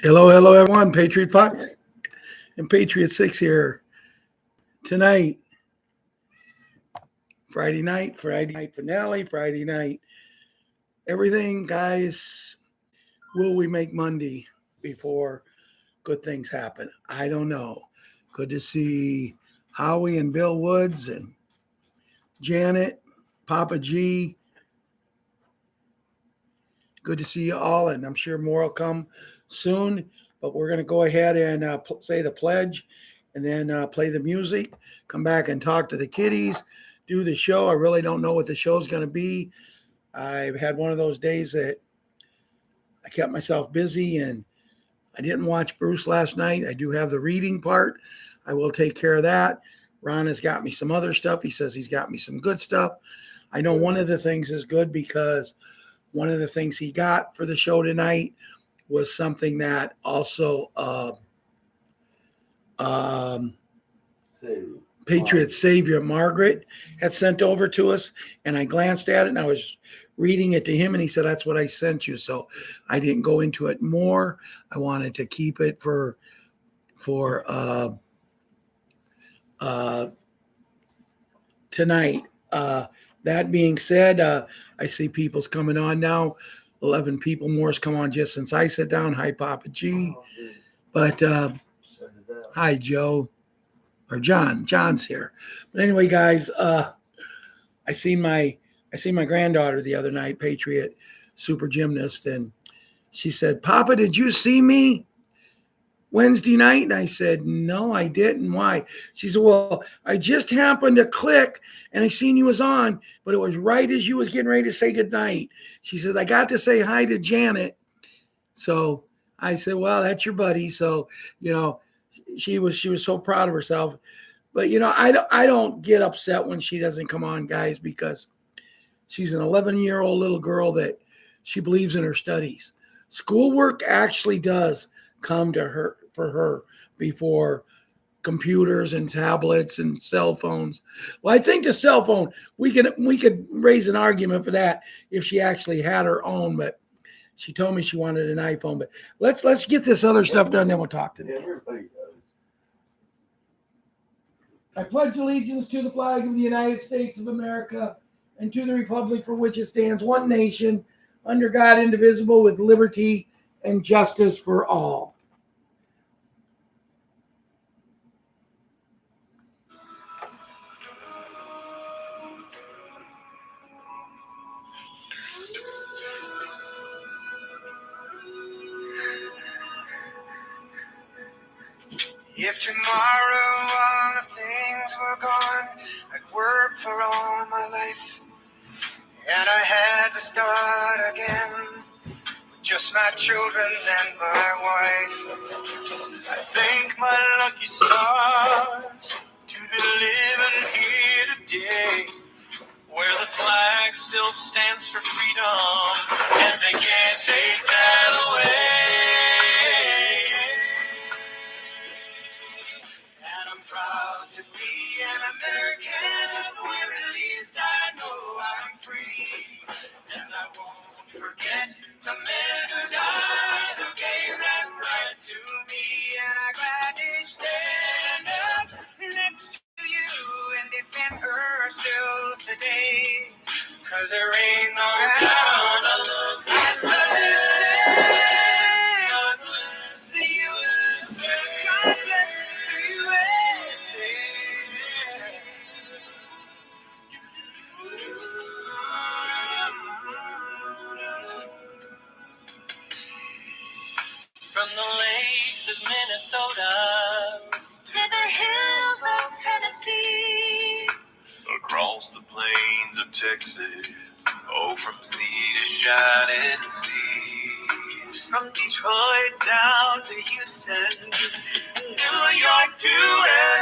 Hello, hello, everyone. Patriot Fox and Patriot 6 here tonight. Friday night finale, Friday night. Everything, guys. Will we make Monday before good things happen? I don't know. Good to see Howie and Bill Woods and Janet, Papa G. Good to see you all, and I'm sure more will come soon. But we're going to go ahead and say the pledge and then play the music, come back and talk to the kiddies, do the show. I really don't know what the show's going to be. I've had one of those days that I kept myself busy and I didn't watch Bruce last night. I do have the reading part. I will take care of that. Ron has got me some other stuff. He says he's got me some good stuff. I know one of the things is good because one of the things he got for the show tonight was something that also Patriot Savior Margaret had sent over to us, and I glanced at it and I was reading it to him, and he said, "That's what I sent you." So I didn't go into it more. I wanted to keep it for tonight. That being said, I see people's coming on now. 11 people more's come on just since I sat down. Hi, Papa G. But hi, Joe. Or John. John's here. But anyway, guys, I seen my granddaughter the other night, Patriot super gymnast, and she said, "Papa, did you see me Wednesday night?" And I said, "No, I didn't." "Why?" She said, "Well, I just happened to click and I seen you was on, but it was right as you was getting ready to say goodnight." She said, "I got to say hi to Janet." So I said, "Well, that's your buddy." So, she was so proud of herself. But, I don't get upset when she doesn't come on, guys, because she's an 11-year-old little girl that she believes in her studies. Schoolwork actually does come to her for her before computers and tablets and cell phones. Well, I think the cell phone, we could raise an argument for that if she actually had her own, but she told me she wanted an iPhone. But let's get this other stuff done, then we'll talk to the kids. I pledge allegiance to the flag of the United States of America and to the republic for which it stands, one nation, under God, indivisible, with liberty and justice for all. If tomorrow all the things were gone, I'd work for all my life, and I had to start again with just my children and my wife. I thank my lucky stars to be living here today, where the flag still stands for freedom, and they can't take that away. And I'm proud to be an American, where at least I know I'm free. And I won't forget the men who died, who gave that right to me. And I gladly stand up next to you and defend her still today. 'Cause there ain't no doubt I love this land. God bless the USA. God bless the USA. From the lakes of Minnesota to the hills of Tennessee, across the plains of Texas, oh, from sea to shining sea. From Detroit down to Houston, New York to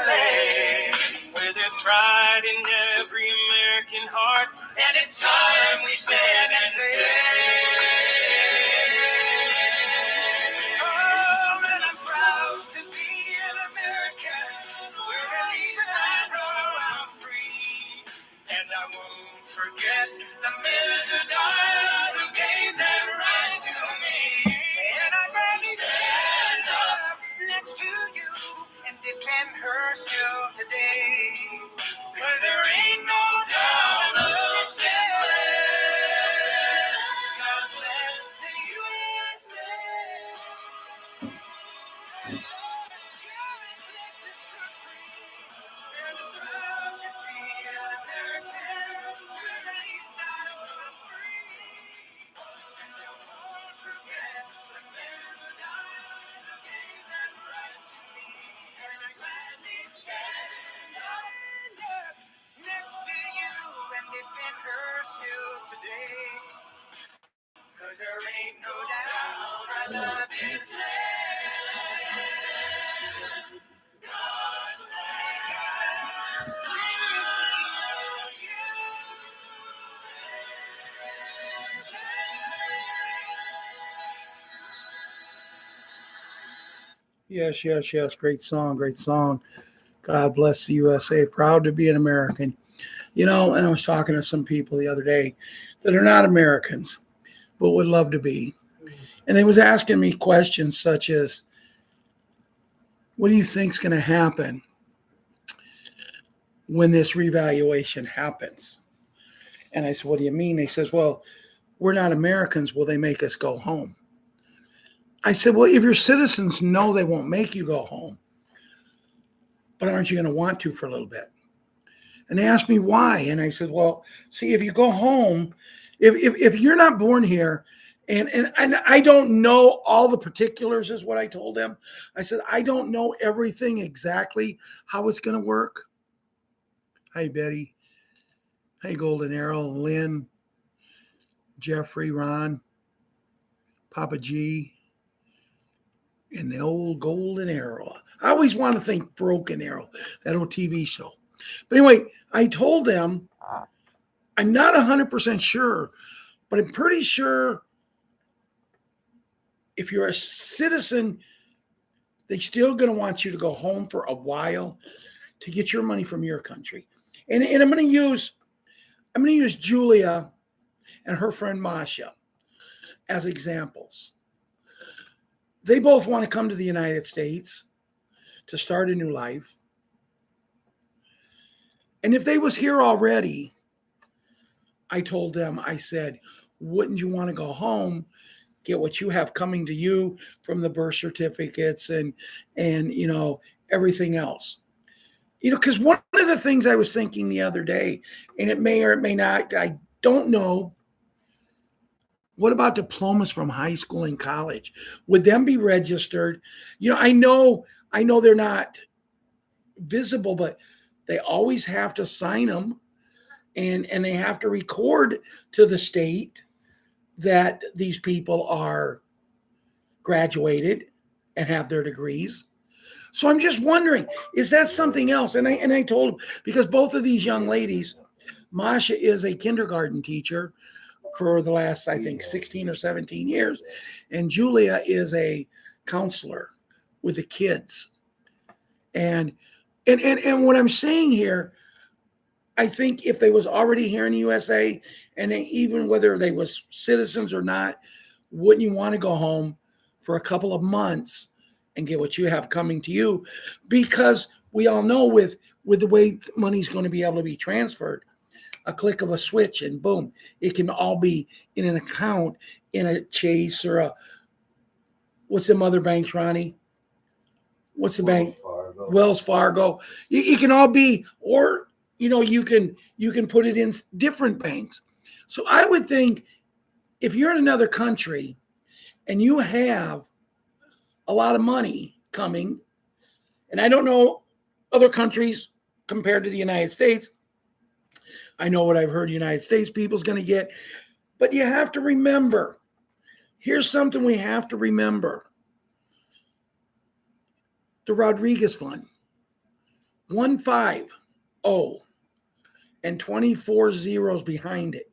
LA, where there's pride in every American heart, and it's time we stand and say, oh, and I'm proud to be an American, where at least I know I'm free, and I won't forget the men who died, who gave that right to me, and I'm ready to stand 'Cause there ain't no doubt I love this land. God like us, Yes, yes, yes. Great song, great song. God bless the USA. Proud to be an American. You know, and I was talking to some people the other day that are not Americans, but would love to be. And they was asking me questions such as, what do you think's going to happen when this revaluation happens? And I said, what do you mean? They says, well, we're not Americans. Will they make us go home? I said, well, if your citizens know they won't make you go home, but aren't you going to want to for a little bit? And they asked me why. And I said, well, see, if you go home, if you're not born here, and I don't know all the particulars is what I told them. I said, I don't know everything exactly how it's going to work. Hi, Betty. Hey, Golden Arrow, Lynn, Jeffrey, Ron, Papa G, and the old Golden Arrow. I always want to think Broken Arrow, that old TV show. But anyway, I told them, I'm not 100% sure, but I'm pretty sure if you're a citizen, they're still going to want you to go home for a while to get your money from your country. And I'm going to use Julia and her friend Masha as examples. They both want to come to the United States to start a new life. And if they was here already, I told them, I said, wouldn't you want to go home, get what you have coming to you from the birth certificates and you know, everything else? You know, because one of the things I was thinking the other day, and it may or it may not, I don't know, what about diplomas from high school and college? Would them be registered? You know, I know they're not visible, but they always have to sign them, and they have to record to the state that these people are graduated and have their degrees. So I'm just wondering, is that something else? And I told them, because both of these young ladies, Masha is a kindergarten teacher for the last, I think, 16 or 17 years, and Julia is a counselor with the kids. And what I'm saying here, I think if they was already here in the USA, and even whether they was citizens or not, wouldn't you want to go home for a couple of months and get what you have coming to you? Because we all know with the way money's going to be able to be transferred, a click of a switch and boom, it can all be in an account in a Chase or a, what's the other banks, Ronnie? What's the bank? Wells Fargo. It can all be, or you know, you can put it in different banks. So I would think if you're in another country and you have a lot of money coming, and I don't know other countries compared to the United States. I know what I've heard United States people's going to get, but you have to remember, here's something we have to remember. The Rodriguez Fund, 150 and 24 zeros behind it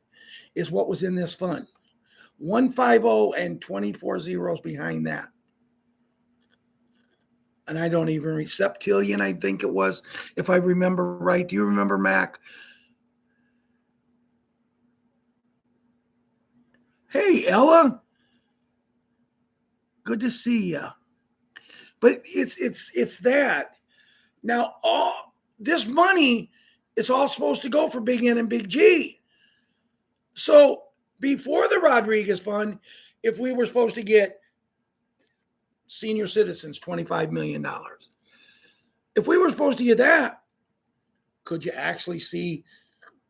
is what was in this fund. 150 and 24 zeros behind that. And I don't even septillion, I think it was, if I remember right. Do you remember, Mac? Hey, Ella. Good to see you. But it's that. Now, all this money is all supposed to go for Big N and Big G. So before the Rodriguez Fund, if we were supposed to get senior citizens $25 million, if we were supposed to get that, could you actually see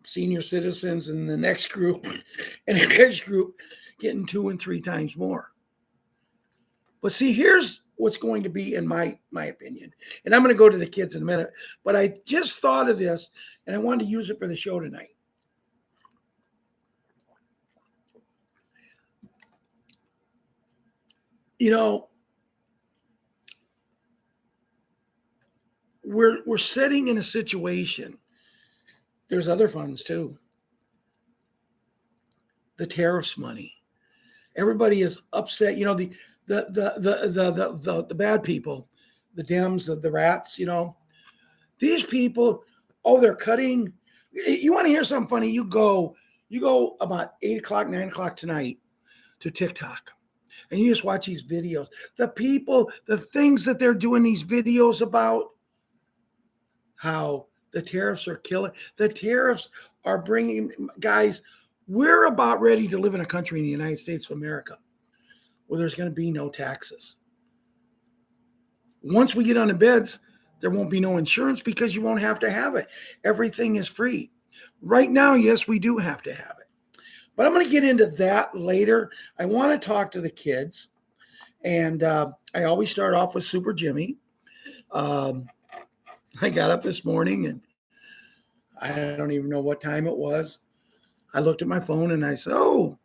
senior citizens in the next group and the next group getting 2 and 3 times more? But see, here's what's going to be, in my opinion, and I'm going to go to the kids in a minute, but I just thought of this and I wanted to use it for the show tonight. You know, we're sitting in a situation. There's other funds too. The tariffs money. Everybody is upset. You know, the bad people, the Dems, the rats. You know, these people. Oh, they're cutting. You want to hear something funny? You go about 8 o'clock, 9 o'clock tonight to TikTok, and you just watch these videos. The people, the things that they're doing these videos about, how the tariffs are killing. The tariffs are bringing guys. We're about ready to live in a country in the United States of America where there's going to be no taxes. Once we get on the beds, there won't be no insurance because you won't have to have it. Everything is free. Right now, yes, we do have to have it. But I'm going to get into that later. I want to talk to the kids. And I always start off with Super Jimmy. I got up this morning and I don't even know what time it was. I looked at my phone and I said, oh,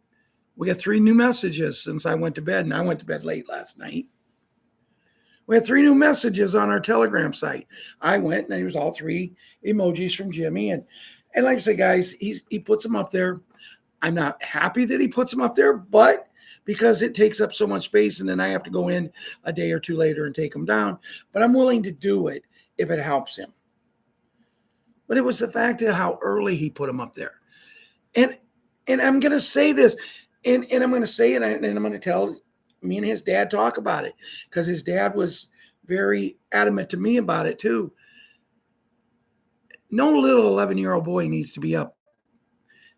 we got 3 new messages since I went to bed. And I went to bed late last night. We had 3 new messages on our Telegram site. I went and it was all 3 emojis from Jimmy. And like I said, guys, he puts them up there. I'm not happy that he puts them up there, but because it takes up so much space and then I have to go in a day or 2 later and take them down. But I'm willing to do it if it helps him. But it was the fact of how early he put them up there. And I'm going to say this, and I'm going to say it, and I'm going to tell me and his dad talk about it because his dad was very adamant to me about it too. No little 11-year-old boy needs to be up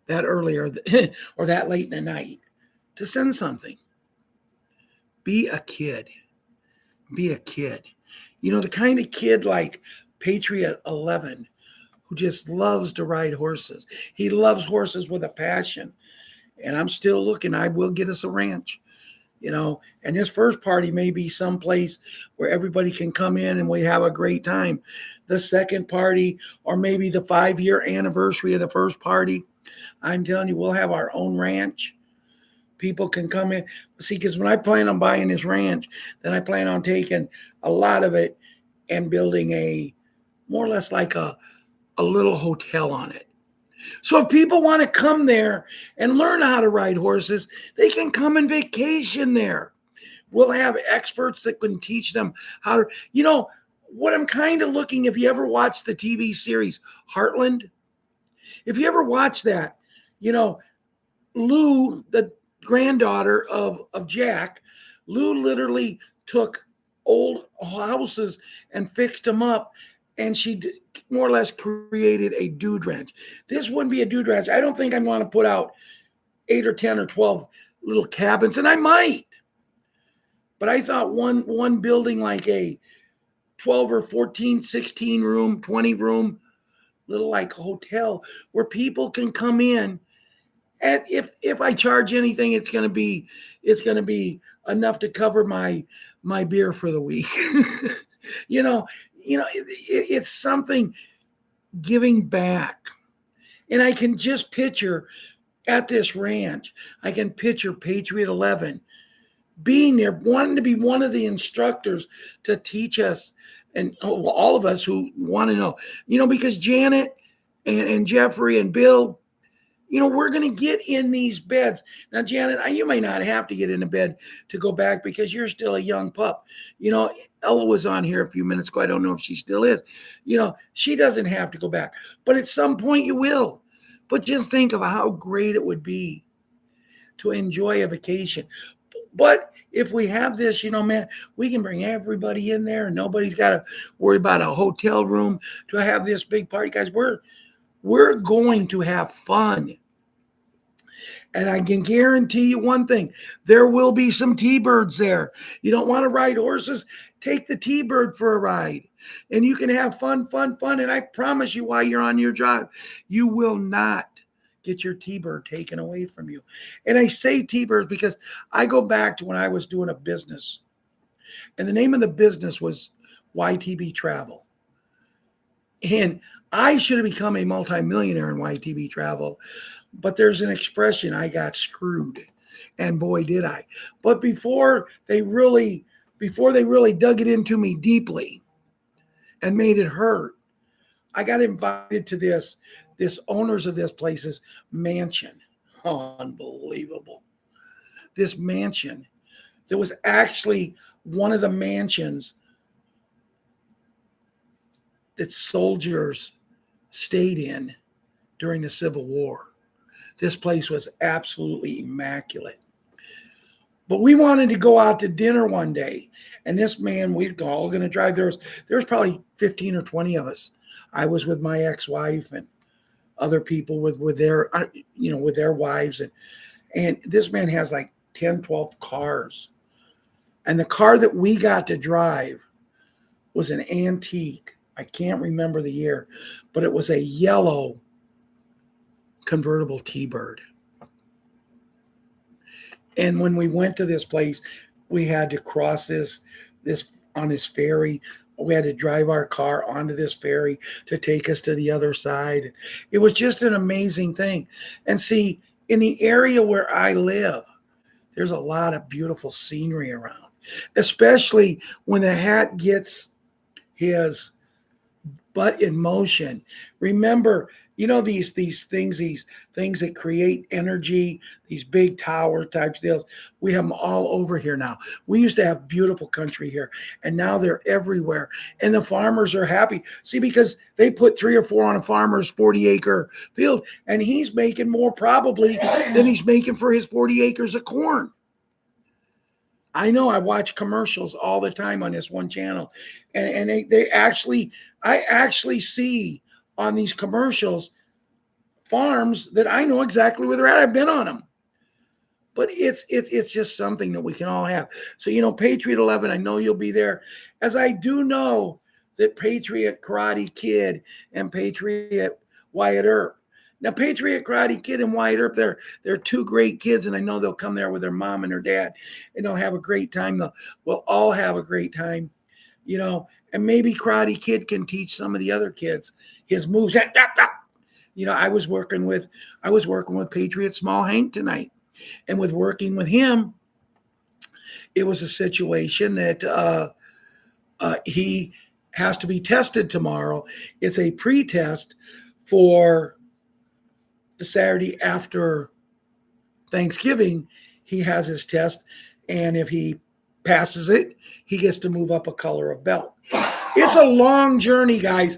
that early or that late in the night to send something. Be a kid. Be a kid. You know, the kind of kid like Patriot 11 who just loves to ride horses. He loves horses with a passion. And I'm still looking. I will get us a ranch, you know. And this first party may be someplace where everybody can come in and we have a great time. The second party, or maybe the 5-year anniversary of the first party, I'm telling you, we'll have our own ranch. People can come in. See, because when I plan on buying this ranch, then I plan on taking a lot of it and building a more or less like a little hotel on it. So if people want to come there and learn how to ride horses, they can come and vacation there. We'll have experts that can teach them how to, you know, what I'm kind of looking, if you ever watch the TV series Heartland, if you ever watch that, you know, Lou, the granddaughter of Jack, Lou literally took old houses and fixed them up, and she more or less created a dude ranch. This wouldn't be a dude ranch. I don't think I want to put out 8 or 10 or 12 little cabins, and I might. But I thought one building like a 12 or 14, 16 room, 20 room, little like hotel where people can come in. And if I charge anything, it's gonna be enough to cover my beer for the week. you know, it's something giving back. And I can just picture at this ranch, I can picture Patriot 11 being there, wanting to be one of the instructors to teach us and all of us who want to know, you know, because Janet and Jeffrey and Bill, you know, we're going to get in these beds. Now, Janet, you may not have to get in a bed to go back because you're still a young pup. You know, Ella was on here a few minutes ago. I don't know if she still is. You know, she doesn't have to go back. But at some point you will. But just think of how great it would be to enjoy a vacation. But if we have this, you know, man, we can bring everybody in there and nobody's got to worry about a hotel room to have this big party. Guys, we're going to have fun. And I can guarantee you one thing, there will be some T-birds there. You don't want to ride horses? Take the T-bird for a ride. And you can have fun. And I promise you while you're on your drive, you will not get your T-bird taken away from you. And I say T-birds because I go back to when I was doing a business. And the name of the business was YTB Travel. And I should have become a multimillionaire in YTB Travel. But there's an expression, I got screwed. And boy, did I. But before they really dug it into me deeply and made it hurt, I got invited to this owners of this place's mansion. Oh, unbelievable. This mansion that was actually one of the mansions that soldiers stayed in during the Civil War. This place was absolutely immaculate. But we wanted to go out to dinner one day. And this man, we're all going to drive. There was probably 15 or 20 of us. I was with my ex-wife and other people with their, with their wives. And this man has like 10, 12 cars. And the car that we got to drive was an antique. I can't remember the year, but it was a yellow convertible T-Bird. And when we went to this place, we had to cross this on this ferry. We had to drive our car onto this ferry to take us to the other side. It was just an amazing thing. And see, in the area where I live, there's a lot of beautiful scenery around, especially when the hat gets his butt in motion. Remember, these things that create energy, these big tower type deals. We have them all over here now. We used to have beautiful country here, and now they're everywhere. And the farmers are happy. See, because they put 3 or 4 on a farmer's 40-acre field, and he's making more probably than he's making for his 40 acres of corn. I know I watch commercials all the time on this one channel, and I actually see on these commercials farms that I know exactly where they're at. I've been on them, but it's just something that we can all have. So Patriot 11, I know you'll be there, as I do know that Patriot Karate Kid and Patriot Wyatt Earp. Now, Patriot Karate Kid and Wyatt Earp, they're 2 great kids, and I know they'll come there with their mom and their dad, and they'll have a great time. We'll all have a great time, and maybe Karate Kid can teach some of the other kids his moves. I was working with Patriot Small Hank tonight, and with working with him, it was a situation that he has to be tested tomorrow. It's a pre-test for the Saturday after Thanksgiving. He has his test, and if he passes it, he gets to move up a color of belt. It's a long journey, guys.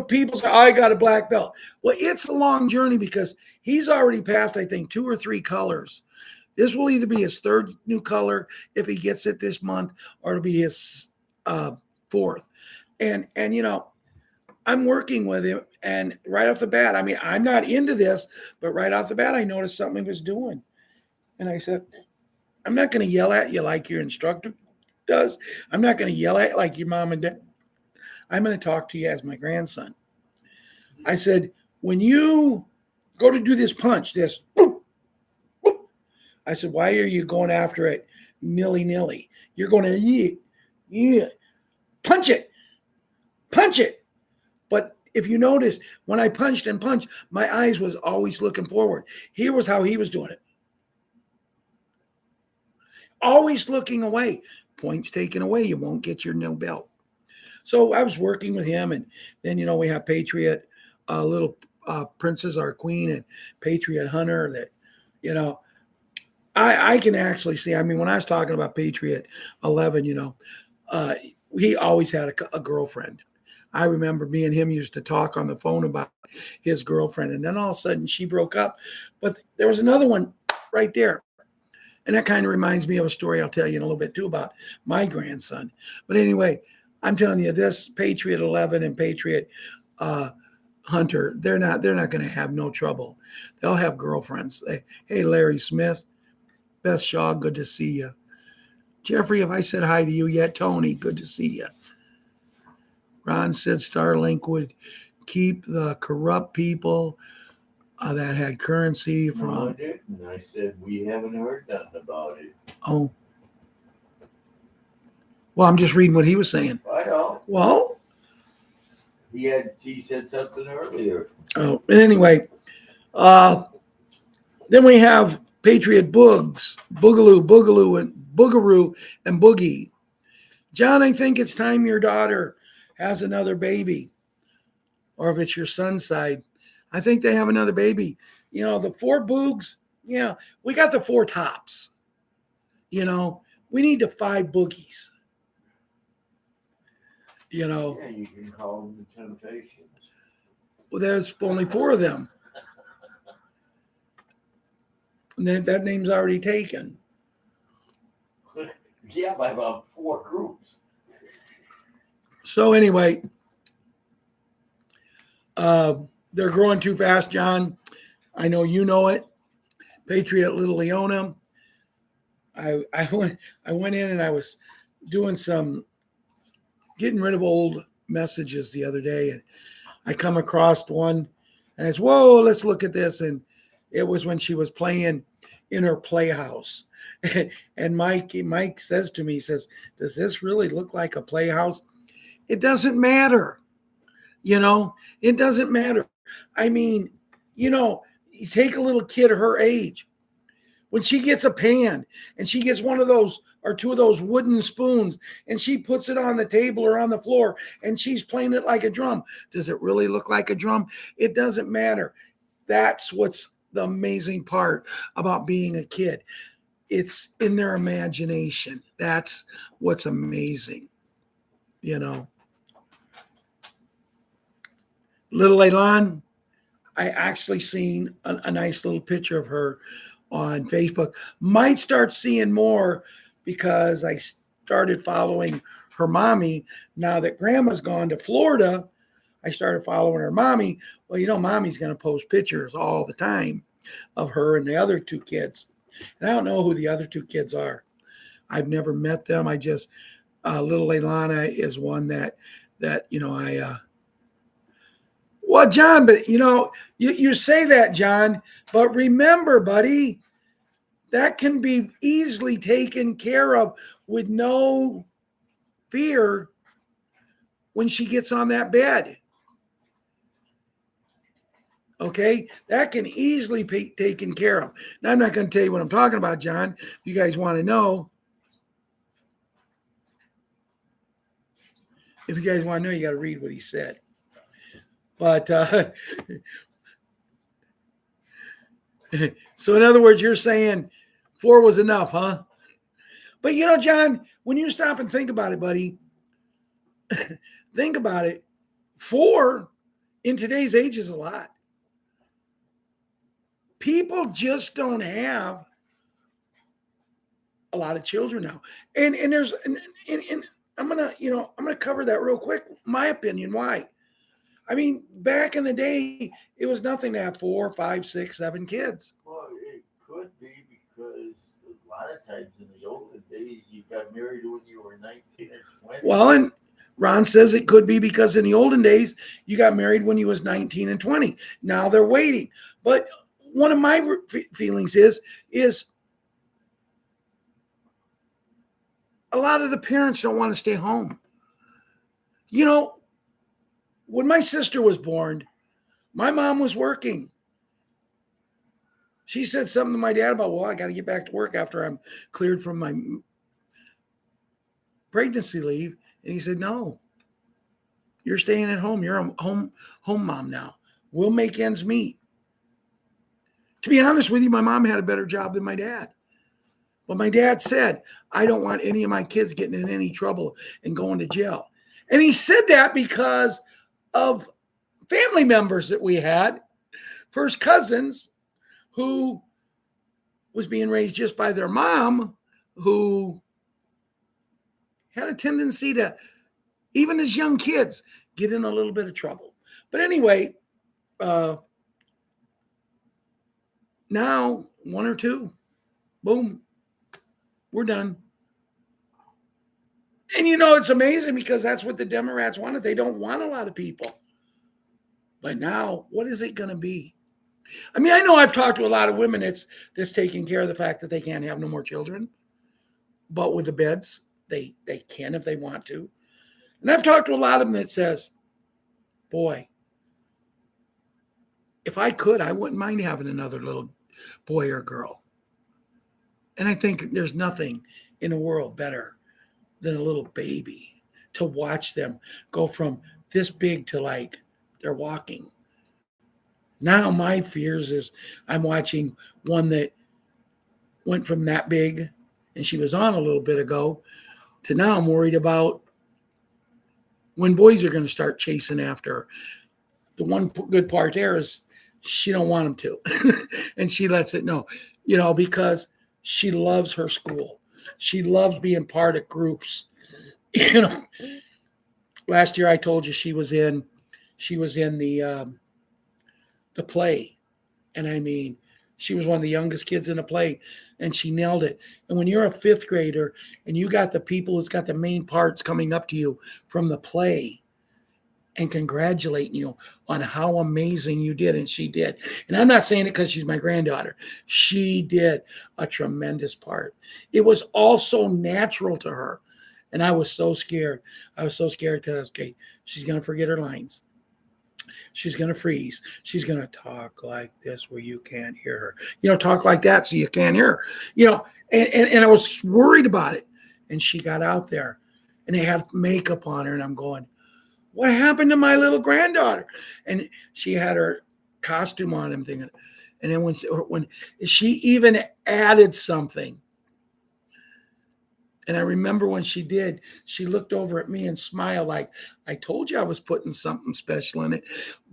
People say, I got a black belt. Well, it's a long journey because he's already passed, I think, 2 or 3 colors. This will either be his 3rd new color if he gets it this month, or it'll be his 4th. And I'm working with him, and right off the bat, I'm not into this, but right off the bat, I noticed something he was doing. And I said, I'm not going to yell at you like your instructor does. I'm not going to yell at you like your mom and dad. I'm going to talk to you as my grandson. I said, when you go to do this punch, this, boop, boop, I said, why are you going after it nilly-nilly? You're going to, yeah, punch it. But if you notice, when I punched, my eyes was always looking forward. Here was how he was doing it. Always looking away. Points taken away. You won't get your no belt. So I was working with him, and then, we have Patriot, little Princess, our queen, and Patriot Hunter that, I can actually see, when I was talking about Patriot 11, he always had a girlfriend. I remember me and him used to talk on the phone about his girlfriend, and then all of a sudden she broke up. But there was another one right there. And that kind of reminds me of a story I'll tell you in a little bit too about my grandson. But anyway, I'm telling you, this Patriot 11 and Patriot Hunter, they're not going to have no trouble. They'll have girlfriends. Hey, Larry Smith, Beth Shaw, good to see you. Jeffrey, have I said hi to you yet? Tony, good to see you. Ron said Starlink would keep the corrupt people that had currency from. No, I didn't. I said we haven't heard nothing about it. Oh. Well, I'm just reading what he was saying. I know. Well, he said something earlier. Oh, anyway, then we have Patriot Boogs, Boogaroo, and Boogie. John, I think it's time your daughter has another baby. Or if it's your son's side, I think they have another baby. The 4 Boogs, we got the 4 tops. We need the 5 boogies. Yeah, you can call them the Temptations. Well, there's only 4 of them. And that name's already taken. Yeah, by about 4 groups. So anyway, they're growing too fast, John. I know you know it. Patriot Little Leona. I went in and I was doing getting rid of old messages the other day, and I come across one, and I said, "Whoa, let's look at this." And it was when she was playing in her playhouse, and Mike says to me, he says, "Does this really look like a playhouse?" It doesn't matter, It doesn't matter. I mean, you take a little kid her age. When she gets a pan and she gets one of those or 2 of those wooden spoons and she puts it on the table or on the floor and she's playing it like a drum, does it really look like a drum? It doesn't matter. That's what's the amazing part about being a kid. It's in their imagination. That's what's amazing, Little Elan, I actually seen a nice little picture of her on Facebook. Might start seeing more because I started following her mommy. Now that grandma's gone to Florida, I started following her mommy. Well, mommy's going to post pictures all the time of her and the other 2 kids. And I don't know who the other 2 kids are. I've never met them. I just, little Leilana is one that well, John, but you say that, John, but remember, buddy, that can be easily taken care of with no fear when she gets on that bed. Okay, that can easily be taken care of. Now, I'm not going to tell you what I'm talking about, John. If you guys want to know, you got to read what he said. But so in other words, you're saying 4 was enough, huh? But John, when you stop and think about it, buddy, think about it. 4 in today's age is a lot. People just don't have a lot of children now. And there's and I'm gonna cover that real quick. My opinion, why? I mean, back in the day, it was nothing to have 4, 5, 6, 7 kids. Well, it could be because a lot of times in the olden days, you got married when you were 19 or 20. Well, and Ron says it could be because in the olden days, you got married when you was 19 and 20. Now they're waiting. But one of my feelings is a lot of the parents don't want to stay home. When my sister was born, my mom was working. She said something to my dad about, well, I got to get back to work after I'm cleared from my pregnancy leave. And he said, no, you're staying at home. You're a home mom now. We'll make ends meet. To be honest with you, my mom had a better job than my dad. But my dad said, I don't want any of my kids getting in any trouble and going to jail. And he said that because of family members that we had, first cousins, who was being raised just by their mom, who had a tendency to, even as young kids, get in a little bit of trouble. But anyway, now 1 or 2, boom, we're done. And it's amazing because that's what the Democrats wanted. They don't want a lot of people. But now, what is it going to be? I mean, I know I've talked to a lot of women that's taking care of the fact that they can't have no more children. But with the beds, they can if they want to. And I've talked to a lot of them that says, boy, if I could, I wouldn't mind having another little boy or girl. And I think there's nothing in the world better than a little baby, to watch them go from this big to like they're walking. Now my fears is I'm watching one that went from that big, and she was on a little bit ago, to now I'm worried about when boys are going to start chasing after her. The one good part there is she don't want them to, and she lets it know, because she loves her school. She loves being part of groups. you know Last year I told you she was in the play, and I mean, she was one of the youngest kids in the play, and she nailed it. And when you're a fifth grader and you got the people who's got the main parts coming up to you from the play and congratulating you on how amazing you did, and she did. And I'm not saying it because she's my granddaughter. She did a tremendous part. It was all so natural to her. And I was so scared. I was so scared because, okay, she's going to forget her lines. She's going to freeze. She's going to talk like this where you can't hear her. Talk like that so you can't hear her. And I was worried about it. And she got out there, and they had makeup on her, and I'm going, what happened to my little granddaughter? And she had her costume on, I'm thinking. And then when she even added something, and I remember when she did, she looked over at me and smiled like, I told you I was putting something special in it.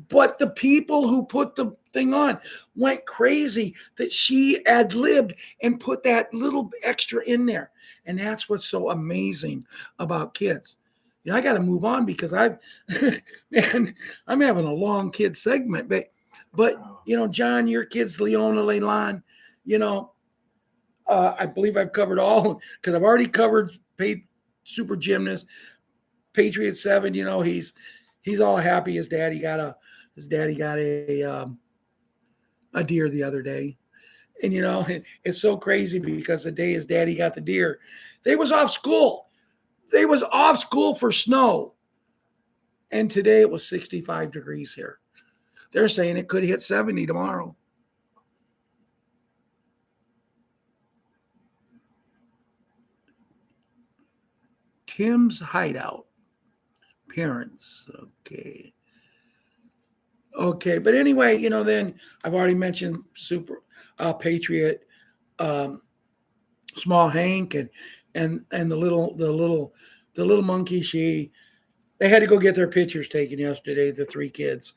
But the people who put the thing on went crazy that she ad-libbed and put that little extra in there. And that's what's so amazing about kids. I got to move on because man, I'm having a long kid segment. But John, your kids, Leona, Leilon, I believe I've covered all, because I've already covered Super Gymnast, Patriots 7. He's all happy. His daddy got a deer the other day, and it's so crazy because the day his daddy got the deer, they was off school. They was off school for snow, and today it was 65 degrees here. They're saying it could hit 70 tomorrow. Tim's Hideout. Parents. Okay. But anyway, then I've already mentioned Super Patriot, Small Hank, and the little monkey. They had to go get their pictures taken yesterday, the three kids,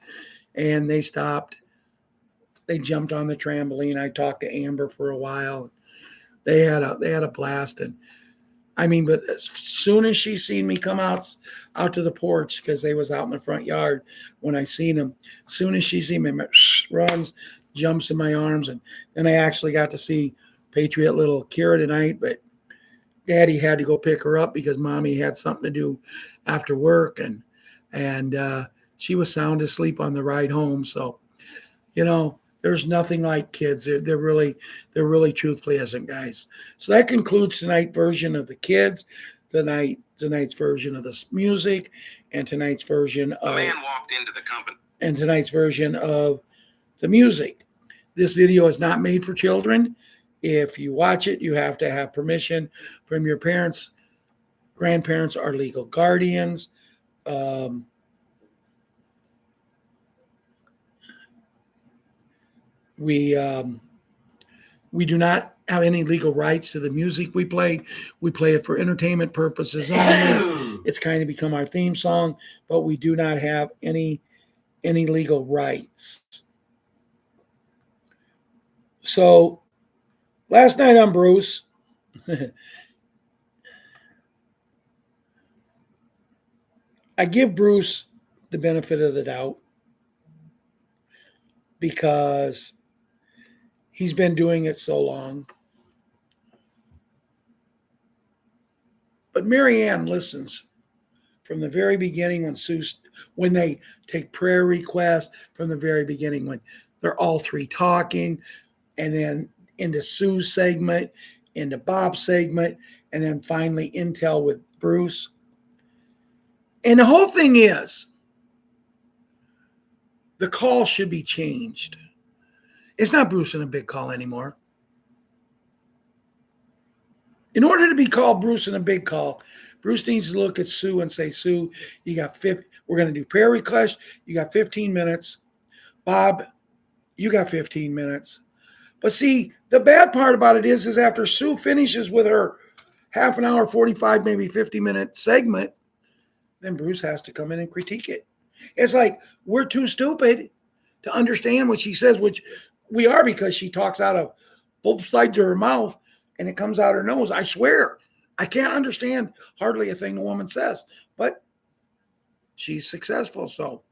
and they stopped. They jumped on the trampoline. I talked to Amber for a while. They had a blast. And but as soon as she seen me come out to the porch, because they was out in the front yard when I seen them, as soon as she seen me, runs, jumps in my arms. And then I actually got to see Patriot little Kira tonight, but Daddy had to go pick her up because Mommy had something to do after work, and she was sound asleep on the ride home. So, there's nothing like kids. They're really truthfully isn't, guys. So that concludes tonight's version of the kids, tonight's version of the music, and tonight's version of a man walked into the company. And tonight's version of the music. This video is not made for children. If you watch it, you have to have permission from your parents, grandparents, or legal guardians. We do not have any legal rights to the music we play. We play it for entertainment purposes only. It's kind of become our theme song, but we do not have any legal rights. So last night on Bruce, I give Bruce the benefit of the doubt because he's been doing it so long. But Marianne listens from the very beginning when they take prayer requests, from the very beginning when they're all three talking, and then into Sue's segment, into Bob's segment, and then finally Intel with Bruce. And the whole thing is, the call should be changed. It's not Bruce in a big call anymore. In order to be called Bruce in a big call, Bruce needs to look at Sue and say, Sue, you got 50. We're going to do prayer request. You got 15 minutes. Bob, you got 15 minutes. But see, the bad part about it is after Sue finishes with her half an hour, 45, maybe 50-minute segment, then Bruce has to come in and critique it. It's like we're too stupid to understand what she says, which we are because she talks out of both sides of her mouth and it comes out her nose. I swear, I can't understand hardly a thing the woman says, but she's successful. So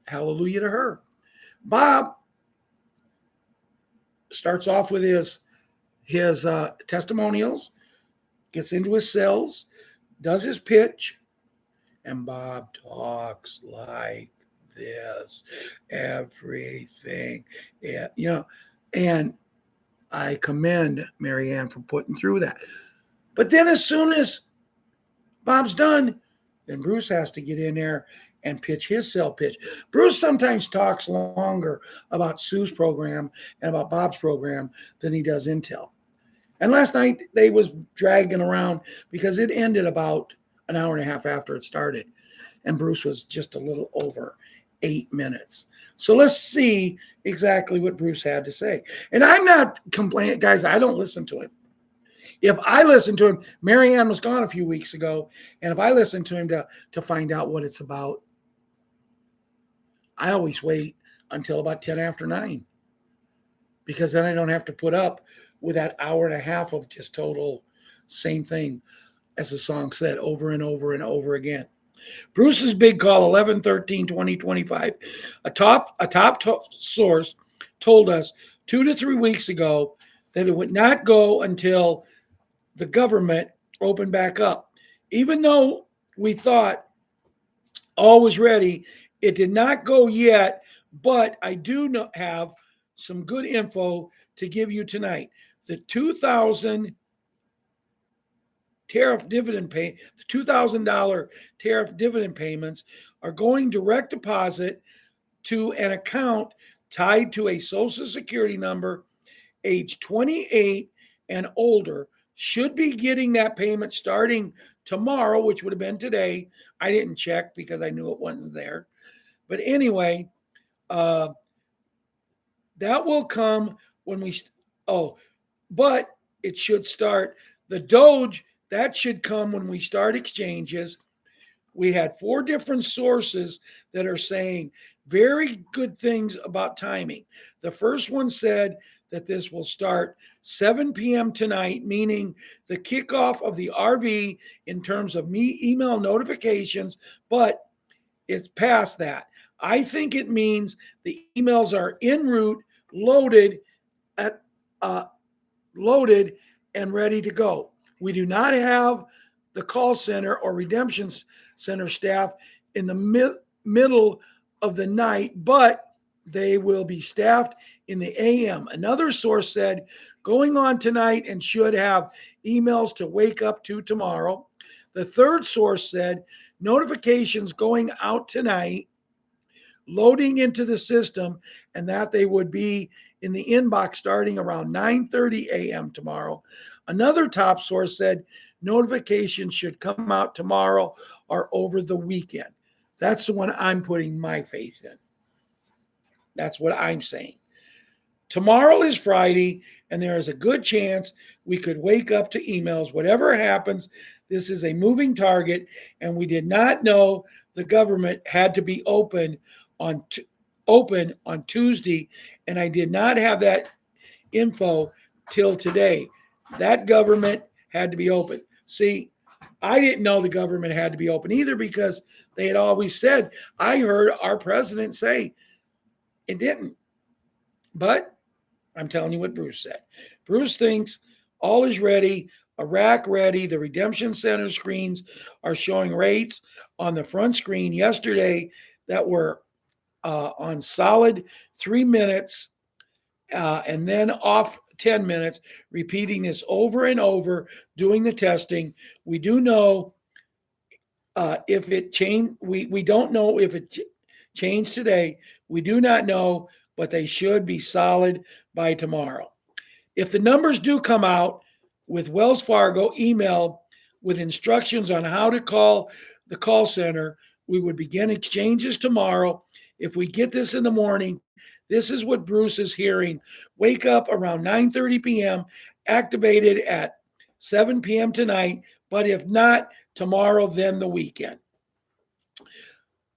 hallelujah to her. Bob starts off with his testimonials, gets into his cells, does his pitch, and Bob talks like this, everything, and I commend Marianne for putting through that. But then as soon as Bob's done, then Bruce has to get in there and pitch his cell pitch. Bruce sometimes talks longer about Sue's program and about Bob's program than he does Intel. And last night they was dragging around because it ended about an hour and a half after it started. And Bruce was just a little over 8 minutes. So let's see exactly what Bruce had to say. And I'm not complaining, guys, I don't listen to him. If I listened to him, Marianne was gone a few weeks ago, and if I listened to him to find out what it's about, I always wait until about 10 after 9 because then I don't have to put up with that hour and a half of just total same thing as the song said over and over and over again. Bruce's big call, 11/13/2025. A top source told us 2 to 3 weeks ago that it would not go until the government opened back up. Even though we thought all was ready, it did not go yet, but I do have some good info to give you tonight. The $2,000 tariff dividend pay, the $2,000 tariff dividend payments are going direct deposit to an account tied to a Social Security number. Age 28 and older should be getting that payment starting tomorrow, which would have been today. I didn't check because I knew it wasn't there. But anyway, that will come when but it should start. The Doge, that should come when we start exchanges. We had 4 different sources that are saying very good things about timing. The first one said that this will start 7 p.m. tonight, meaning the kickoff of the RV in terms of email notifications, but it's past that. I think it means the emails are en route, loaded and ready to go. We do not have the call center or redemption center staff in the middle of the night, but they will be staffed in the AM. Another source said going on tonight and should have emails to wake up to tomorrow. The third source said notifications going out tonight, loading into the system, and that they would be in the inbox starting around 9:30 a.m. tomorrow. Another top source said notifications should come out tomorrow or over the weekend. That's the one I'm putting my faith in. That's what I'm saying. Tomorrow is Friday, and there is a good chance we could wake up to emails. Whatever happens, this is a moving target, and we did not know the government had to be open on Tuesday, and I did not have that info till today. That government had to be open. See, I didn't know the government had to be open either because they had always said, I heard our president say it didn't. But I'm telling you what Bruce said. Bruce thinks all is ready, Iraq ready. The redemption center screens are showing rates on the front screen yesterday that were on solid 3 minutes and then off 10 minutes, repeating this over and over, doing the testing. We do know if it changed. We don't know if it changed today. We do not know, but they should be solid by tomorrow. If the numbers do come out, with Wells Fargo email with instructions on how to call the call center. We would begin exchanges tomorrow. If we get this in the morning, this is what Bruce is hearing. Wake up around 9:30 p.m., activated at 7 p.m. tonight, but if not tomorrow, then the weekend.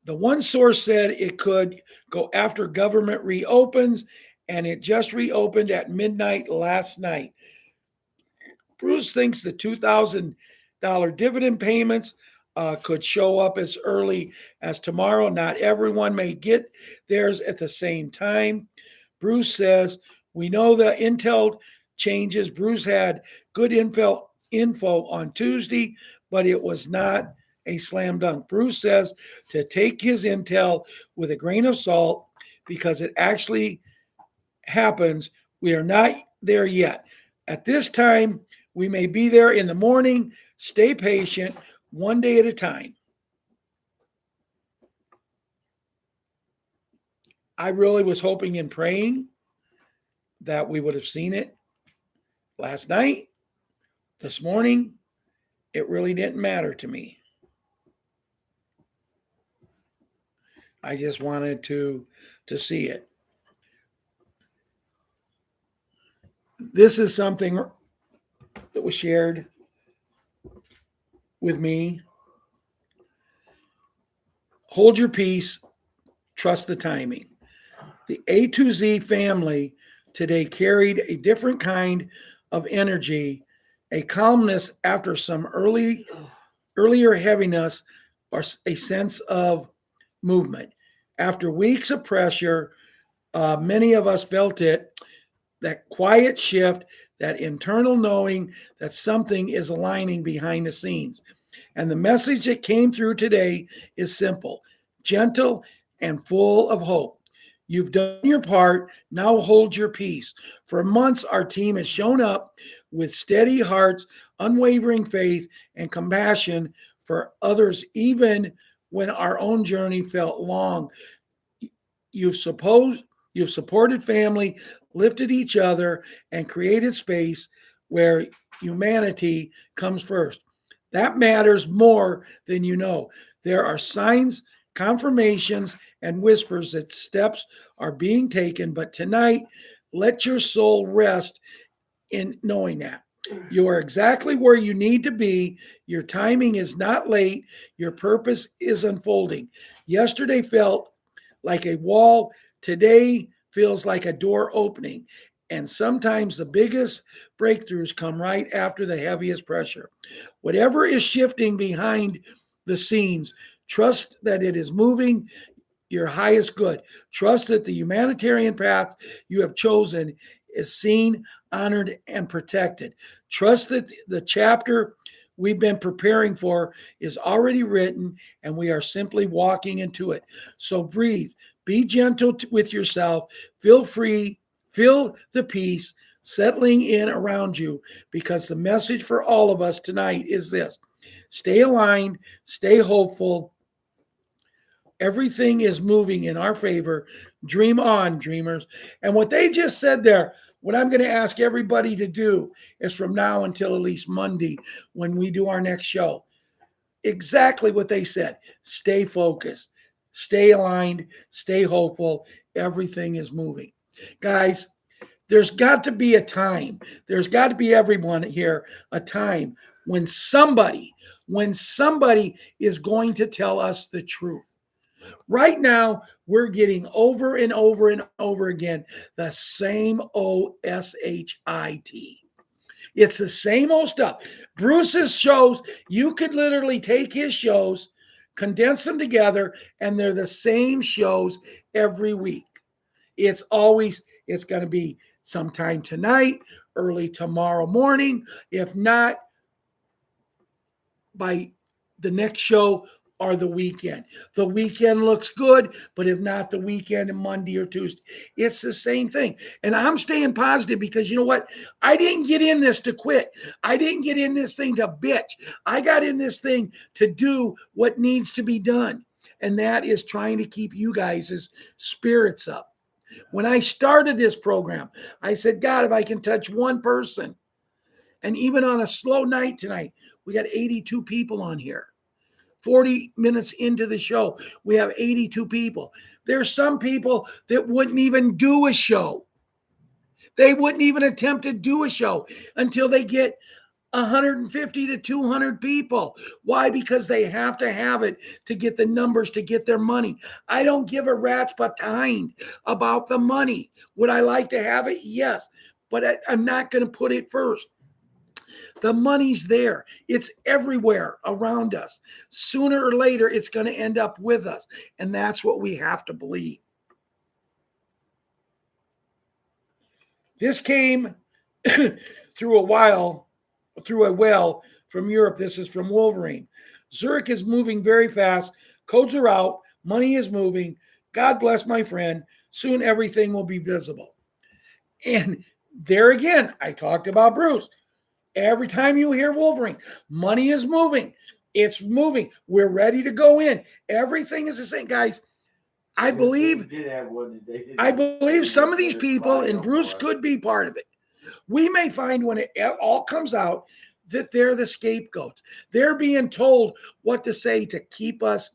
The one source said it could go after government reopens, and it just reopened at midnight last night. Bruce thinks the $2,000 dividend payments could show up as early as tomorrow. Not everyone may get theirs at the same time. Bruce says, we know the intel changes. Bruce had good info on Tuesday, but it was not a slam dunk. Bruce says to take his intel with a grain of salt because it actually happens. We are not there yet. At this time, we may be there in the morning. Stay patient, one day at a time. I really was hoping and praying that we would have seen it last night, this morning. It really didn't matter to me. I just wanted to see it. This is something that was shared with me. Hold your peace, trust the timing. The A to Z family today carried a different kind of energy, a calmness after some earlier heaviness, or a sense of movement. After weeks of pressure, many of us felt it, that quiet shift, that internal knowing that something is aligning behind the scenes. And the message that came through today is simple, gentle, and full of hope. You've done your part, now hold your peace. For months, our team has shown up with steady hearts, unwavering faith, and compassion for others, even when our own journey felt long. You've supported family, lifted each other, and created space where humanity comes first. That matters more than you know. There are signs, confirmations, and whispers that steps are being taken, but tonight, let your soul rest in knowing that. You are exactly where you need to be. Your timing is not late. Your purpose is unfolding. Yesterday felt like a wall. Today feels like a door opening. And sometimes the biggest breakthroughs come right after the heaviest pressure. Whatever is shifting behind the scenes, trust that it is moving your highest good. Trust that the humanitarian path you have chosen is seen, honored, and protected. Trust that the chapter we've been preparing for is already written and we are simply walking into it. So breathe, be gentle with yourself, feel free, feel the peace settling in around you, because the message for all of us tonight is this: stay aligned, stay hopeful. Everything is moving in our favor. Dream on, dreamers. And what they just said there, what I'm going to ask everybody to do is from now until at least Monday when we do our next show, exactly what they said. Stay focused, stay aligned, stay hopeful. Everything is moving. Guys, there's got to be a time. There's got to be everyone here, a time when somebody is going to tell us the truth. Right now, we're getting over and over and over again the same OSHIT. It's the same old stuff. Bruce's shows, you could literally take his shows, condense them together, and they're the same shows every week. It's going to be sometime tonight, early tomorrow morning, if not by the next show or the weekend. The weekend looks good, but if not the weekend and Monday or Tuesday, it's the same thing. And I'm staying positive because you know what? I didn't get in this to quit. I didn't get in this thing to bitch. I got in this thing to do what needs to be done. And that is trying to keep you guys' spirits up. When I started this program, I said, God, if I can touch one person, And even on a slow night tonight, we got 82 people on here. 40 minutes into the show, we have 82 people. There's some people that wouldn't even do a show. They wouldn't even attempt to do a show until they get 150 to 200 people. Why? Because they have to have it to get the numbers to get their money. I don't give a rat's behind about the money. Would I like to have it? Yes, but I'm not going to put it first. The money's there. It's everywhere around us. Sooner or later, it's going to end up with us. And that's what we have to believe. This came through a well from Europe. This is from Wolverine. Zurich is moving very fast. Codes are out. Money is moving. God bless my friend. Soon everything will be visible. And there again, I talked about Bruce. Every time you hear Wolverine, money is moving. It's moving. We're ready to go in. Everything is the same, guys. I believe some of these people, and Bruce could be part of it. We may find when it all comes out that they're the scapegoats. They're being told what to say to keep us.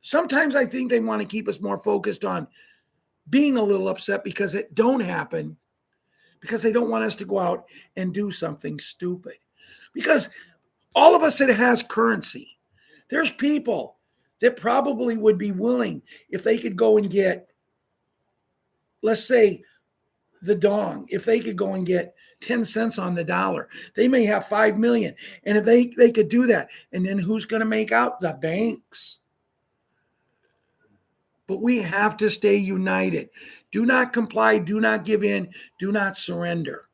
Sometimes I think they want to keep us more focused on being a little upset because it don't happen, because they don't want us to go out and do something stupid. Because all of us that has currency, there's people that probably would be willing if they could go and get, let's say, the dong, if they could go and get 10 cents on the dollar. They may have 5 million. And if they could do that, and then who's going to make out? The banks. But we have to stay united. Do not comply. Do not give in. Do not surrender.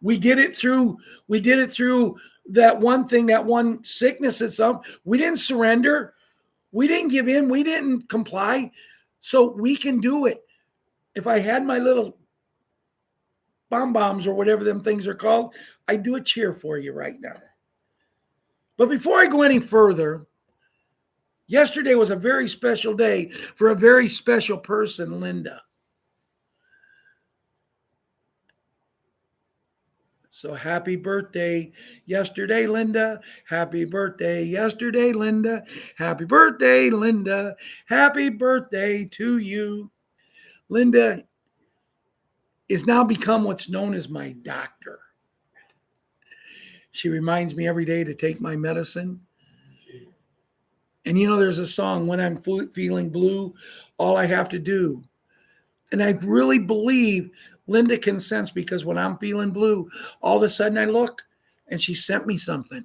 We did it through that one thing, that one sickness and some. We didn't surrender. We didn't give in. We didn't comply. So we can do it. If I had my little bombs or whatever them things are called, I'd do a cheer for you right now. But before I go any further, yesterday was a very special day for a very special person, Linda. So happy birthday yesterday, Linda. Happy birthday yesterday, Linda. Happy birthday, Linda. Happy birthday to you. Linda is now become what's known as my doctor. She reminds me every day to take my medicine. And you know, there's a song, when I'm feeling blue, all I have to do. And I really believe Linda can sense, because when I'm feeling blue, all of a sudden I look and she sent me something.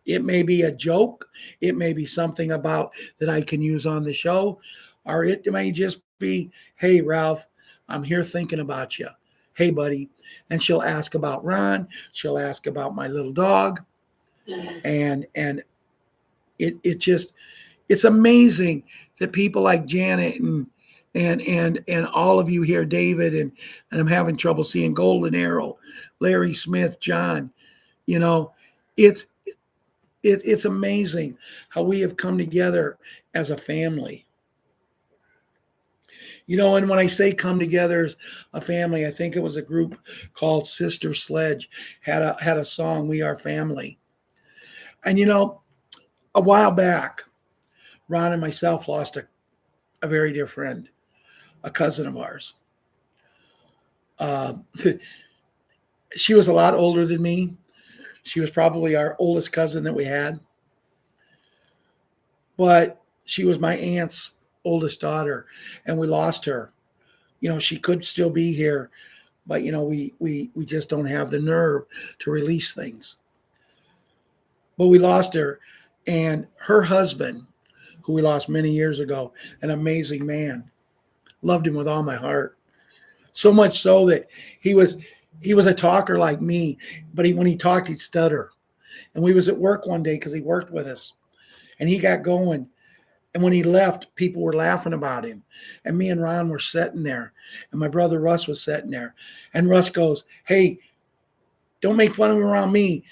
It may be a joke. It may be something about that I can use on the show. Or it may just be, hey, Ralph, I'm here thinking about you. Hey, buddy. And she'll ask about Ron. She'll ask about my little dog. And it's amazing that people like Janet and all of you here, David, and I'm having trouble seeing Golden Arrow, Larry Smith, John, you know, it's amazing how we have come together as a family. You know, and when I say come together as a family, I think it was a group called Sister Sledge had a song, We Are Family. And, you know, a while back, Ron and myself lost a very dear friend, a cousin of ours. She was a lot older than me. She was probably our oldest cousin that we had. But she was my aunt's oldest daughter, and we lost her. You know, she could still be here, but, you know, we just don't have the nerve to release things. But we lost her, and her husband, who we lost many years ago, an amazing man, loved him with all my heart. So much so that he was a talker like me, but when he talked, he'd stutter. And we was at work one day because he worked with us, and he got going. And when he left, people were laughing about him. And me and Ron were sitting there, and my brother Russ was sitting there. And Russ goes, hey, don't make fun of him around me.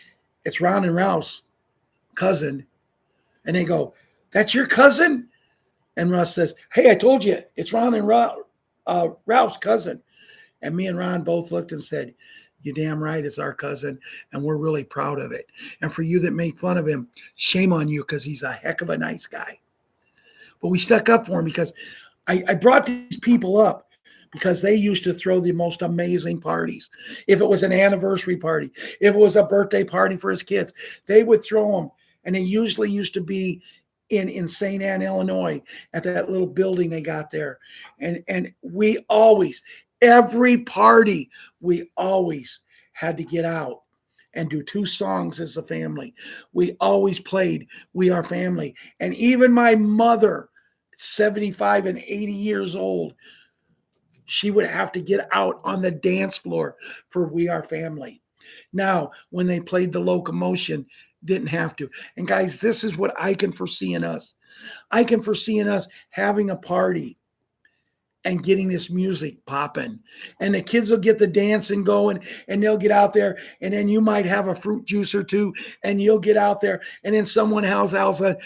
It's Ron and Ralph's cousin. And they go, that's your cousin? And Russ says, hey, I told you, it's Ron and Ralph's cousin. And me and Ron both looked and said, You damn right, it's our cousin, and we're really proud of it. And for you that make fun of him, shame on you, because he's a heck of a nice guy. But we stuck up for him because I brought these people up because they used to throw the most amazing parties. If it was an anniversary party, if it was a birthday party for his kids, they would throw them. And they usually used to be in St. Anne, Illinois, at that little building they got there. And we always, every party, we always had to get out and do 2 songs as a family. We always played We Are Family. And even my mother, 75 and 80 years old, she would have to get out on the dance floor for We Are Family. Now, when they played The Locomotion, didn't have to. And guys, this is what I can foresee in us. I can foresee in us having a party and getting this music popping. And the kids will get the dancing going, and they'll get out there, and then you might have a fruit juice or two, and you'll get out there, and then someone else has a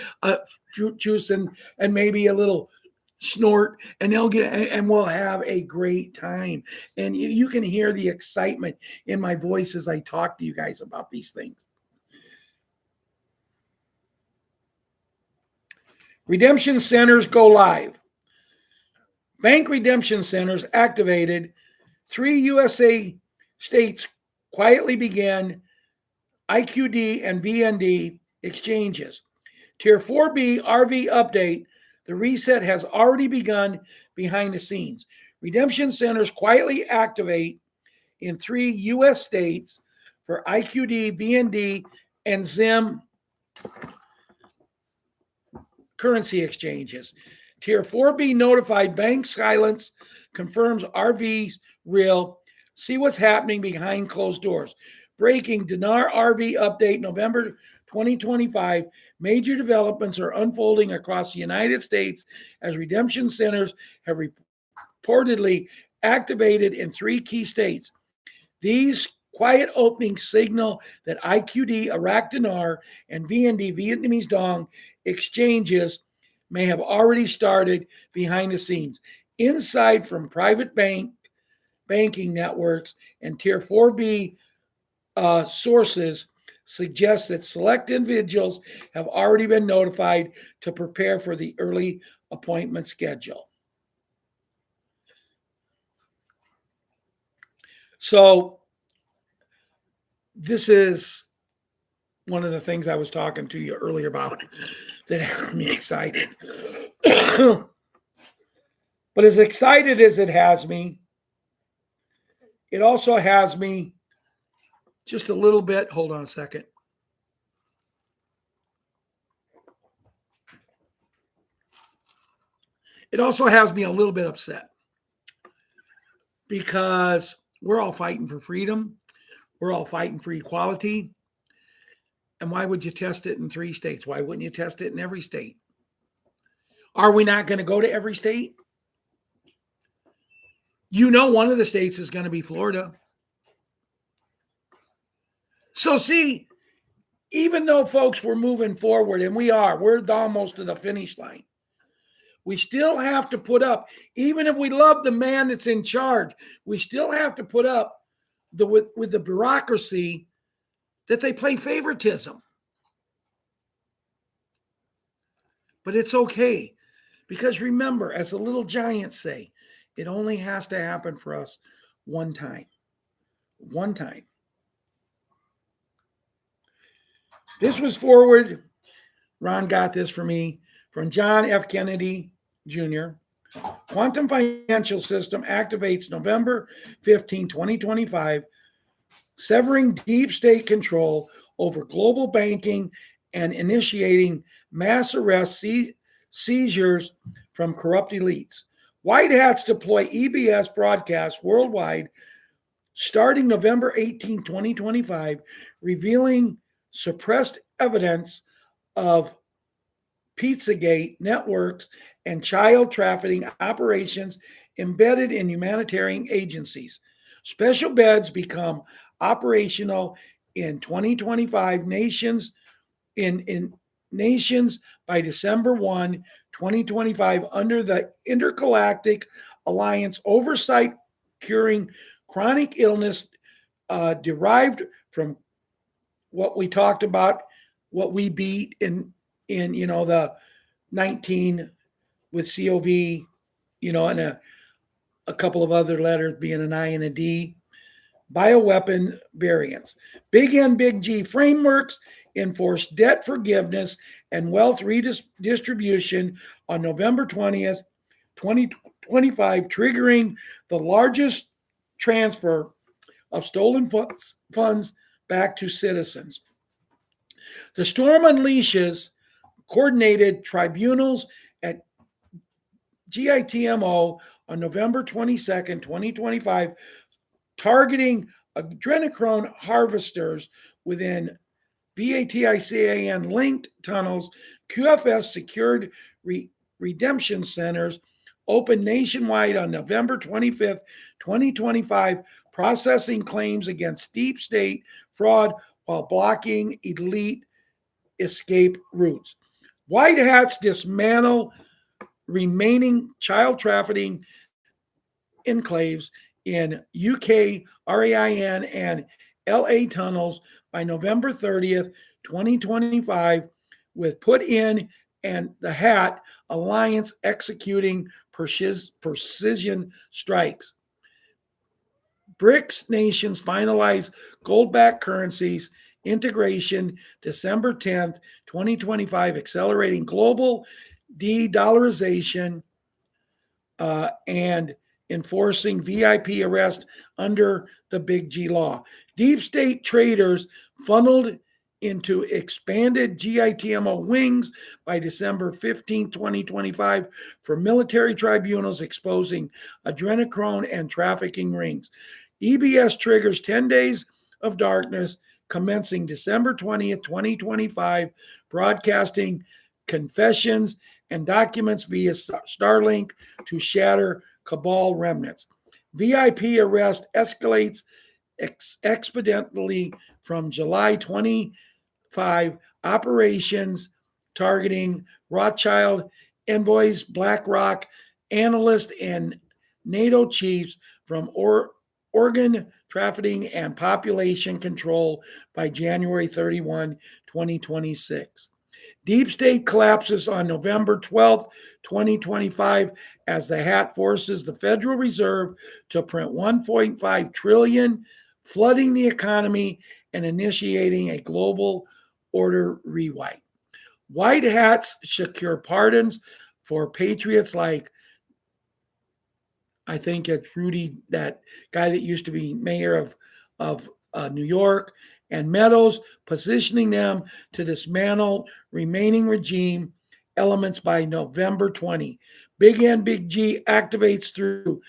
fruit juice and maybe a little snort, and they'll get, and we'll have a great time. And you can hear the excitement in my voice as I talk to you guys about these things. Redemption centers go live. Bank redemption centers activated. 3 USA states quietly began IQD and VND exchanges. Tier 4B RV update. The reset has already begun behind the scenes. Redemption centers quietly activate in 3 U.S. states for IQD, VND, and ZIM currency exchanges. Tier 4B notified bank silence, confirms RVs real. See what's happening behind closed doors. Breaking Dinar RV update November 2025. Major developments are unfolding across the United States as redemption centers have reportedly activated in 3 key states. These quiet openings signal that IQD Iraq Dinar and VND Vietnamese Dong exchanges may have already started behind the scenes. Inside from private banking networks and Tier 4B sources suggest that select individuals have already been notified to prepare for the early appointment schedule. So this is one of the things I was talking to you earlier about that had me excited. But as excited as it has me, it also has me just a little bit. Hold on a second. It also has me a little bit upset because we're all fighting for freedom. We're all fighting for equality. And why would you test it in 3 states? Why wouldn't you test it in every state? Are we not going to go to every state? You know, one of the states is going to be Florida. So see, even though folks we're moving forward, and we're almost to the finish line, we still have to put up, even if we love the man that's in charge, we still have to put up with the bureaucracy that they play favoritism. But it's okay, because remember, as the little giants say, it only has to happen for us one time. One time. This was forward. Ron got this for me from John F. Kennedy Jr. Quantum Financial System activates November 15, 2025, severing deep state control over global banking and initiating mass arrest seizures from corrupt elites. White hats deploy EBS broadcasts worldwide starting November 18, 2025, revealing suppressed evidence of Pizzagate networks and child trafficking operations embedded in humanitarian agencies. Special beds become operational in 2025 nations by December 1, 2025 under the Intergalactic Alliance Oversight Curing Chronic Illness derived from what we talked about, what we beat in the 19 with COV, and a couple of other letters being an I and a D. Bioweapon variants. Big N, Big G frameworks enforce debt forgiveness and wealth redistribution on November 20th, 2025, triggering the largest transfer of stolen funds back to citizens. The storm unleashes coordinated tribunals at GITMO on November 22nd, 2025, targeting adrenochrome harvesters within VATICAN linked tunnels. QFS secured redemption centers opened nationwide on November 25th, 2025, processing claims against deep state fraud while blocking elite escape routes. White hats dismantle remaining child trafficking enclaves in UK, RAIN, and LA tunnels by November 30th, 2025, with Put In and the Hat Alliance executing precision strikes. BRICS nations finalize gold-backed currencies integration December 10th, 2025, accelerating global de-dollarization and enforcing VIP arrest under the Big G law. Deep state traders funneled into expanded GITMO wings by December 15, 2025, for military tribunals exposing adrenochrome and trafficking rings. EBS triggers 10 days of darkness commencing December 20th, 2025, broadcasting confessions and documents via Starlink to shatter cabal remnants. VIP arrest escalates exponentially from July 25, operations targeting Rothschild envoys, BlackRock analysts, and NATO chiefs from organ trafficking and population control by January 31, 2026. Deep state collapses on November 12th, 2025, as the Hat forces the Federal Reserve to print 1.5 trillion, flooding the economy and initiating a global order rewrite. White hats secure pardons for patriots like, I think it's Rudy, that guy that used to be mayor of New York, and Meadows, positioning them to dismantle remaining regime elements by November 20. Big N, Big G activates through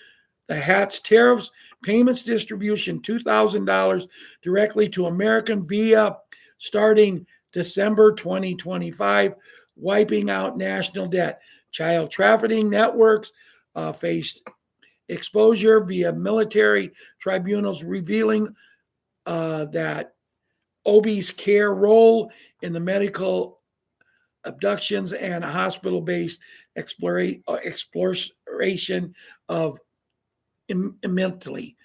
the Hat's tariffs, payments distribution, $2,000 directly to American via starting December 2025, wiping out national debt. Child trafficking networks faced exposure via military tribunals, revealing that OB's care role in the medical abductions and hospital-based exploration of immensely.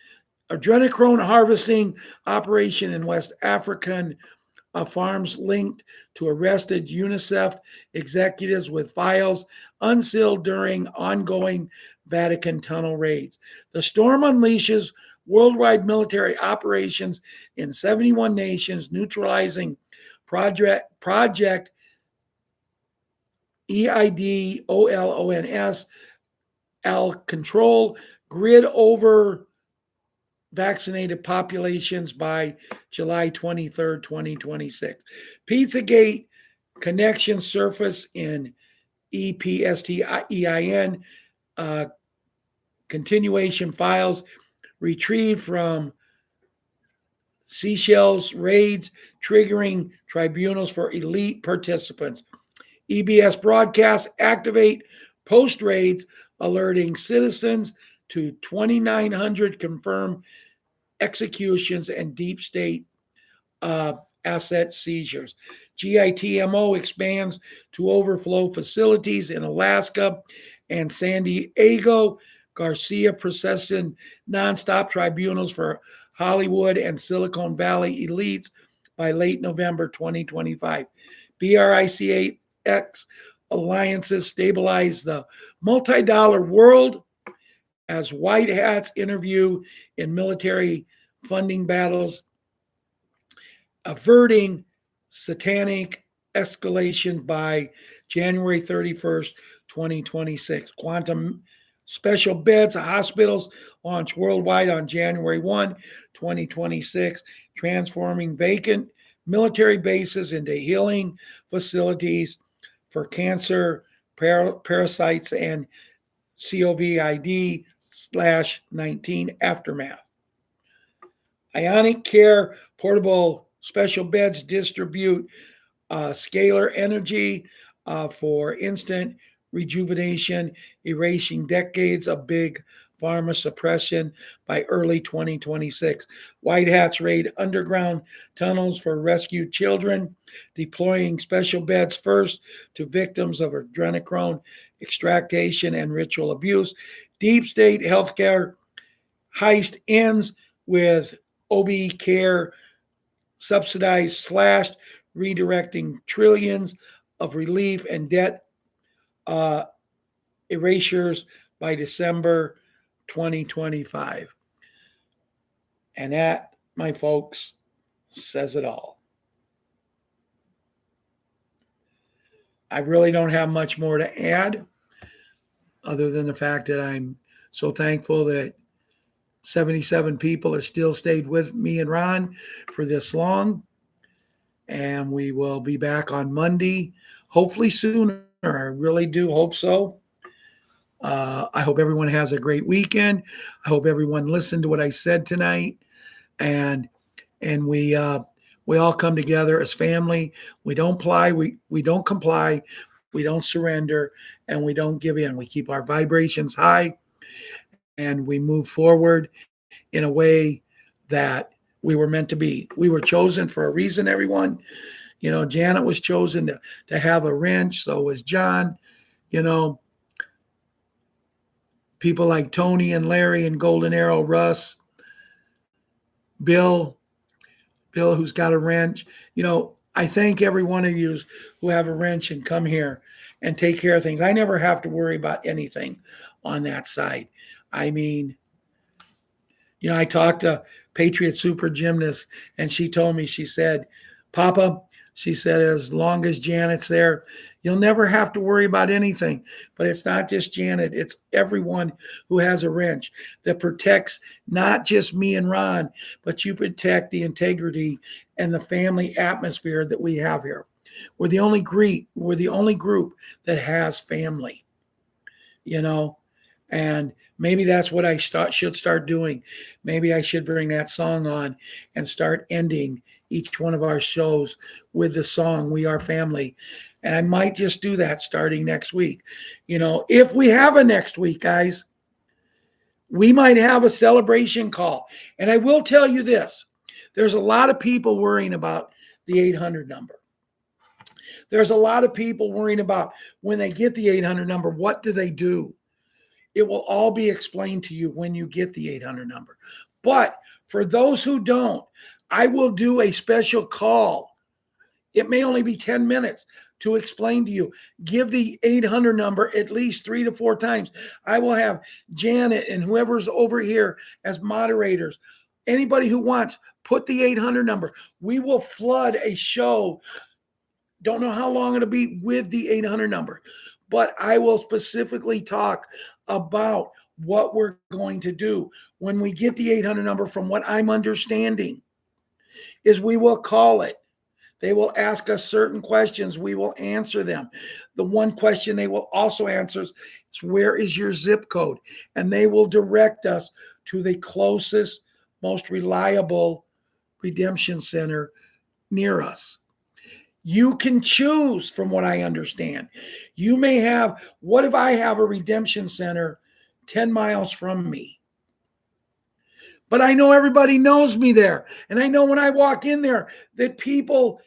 Adrenochrome harvesting operation in West African farms linked to arrested UNICEF executives with files unsealed during ongoing Vatican tunnel raids. The storm unleashes worldwide military operations in 71 nations, neutralizing Project EIDOLONS, control grid over vaccinated populations by July 23rd, 2026. Pizzagate connections surface in EPSTEIN, continuation files retrieved from Seychelles raids, triggering tribunals for elite participants. EBS broadcasts activate post raids, alerting citizens to 2,900 confirmed executions and deep state asset seizures. GITMO expands to overflow facilities in Alaska and San Diego. Garcia processing nonstop tribunals for Hollywood and Silicon Valley elites by late November 2025. BRICX alliances stabilize the multi-dollar world as white hats interview in military funding battles, averting satanic escalation by January 31st, 2026. Quantum special beds, hospitals launch worldwide on January 1, 2026, transforming vacant military bases into healing facilities for cancer, parasites, and COVID/19 aftermath. Ionic Care portable special beds distribute scalar energy for instant rejuvenation, erasing decades of big pharma suppression by early 2026. White hats raid underground tunnels for rescued children, deploying special beds first to victims of adrenochrome extraction and ritual abuse. Deep state healthcare heist ends with OB care subsidized slashed, redirecting trillions of relief and debt uh, erasures by December 2025. And that, my folks, says it all. I really don't have much more to add other than the fact that I'm so thankful that 77 people have still stayed with me and Ron for this long. And we will be back on Monday, hopefully sooner. I really do hope so. I hope everyone has a great weekend. I hope everyone listened to what I said tonight, and we all come together as family. We don't we don't comply, we don't surrender, and we don't give in. We keep our vibrations high, and we move forward in a way that we were meant to be. We were chosen for a reason, everyone. You know, Janet was chosen to have a wrench. So was John. You know, people like Tony and Larry and Golden Arrow, Russ, Bill, who's got a wrench. You know, I thank every one of you who have a wrench and come here and take care of things. I never have to worry about anything on that side. I mean, you know, I talked to Patriot Super Gymnast, and she told me, she said, Papa, she said, as long as Janet's there, you'll never have to worry about anything. But it's not just Janet, it's everyone who has a wrench that protects not just me and Ron, but you protect the integrity and the family atmosphere that we have here. We're the only group that has family, you know, and maybe that's what I should start doing. Maybe I should bring that song on and start ending each one of our shows with the song "We Are Family." And I might just do that starting next week. You know, if we have a next week, guys, we might have a celebration call. And I will tell you this. There's a lot of people worrying about the 800 number. There's a lot of people worrying about when they get the 800 number, what do they do? It will all be explained to you when you get the 800 number. But for those who don't, I will do a special call. It may only be 10 minutes to explain to you. Give the 800 number at least 3 to 4 times. I will have Janet and whoever's over here as moderators. Anybody who wants, put the 800 number. We will flood a show. Don't know how long it'll be with the 800 number, but I will specifically talk about what we're going to do when we get the 800 number. From what I'm understanding is we will call it. They will ask us certain questions. We will answer them. The one question they will also answer is, where is your zip code? And they will direct us to the closest, most reliable redemption center near us. You can choose, from what I understand. You may have, what if I have a redemption center 10 miles from me? But I know everybody knows me there. And I know when I walk in there that people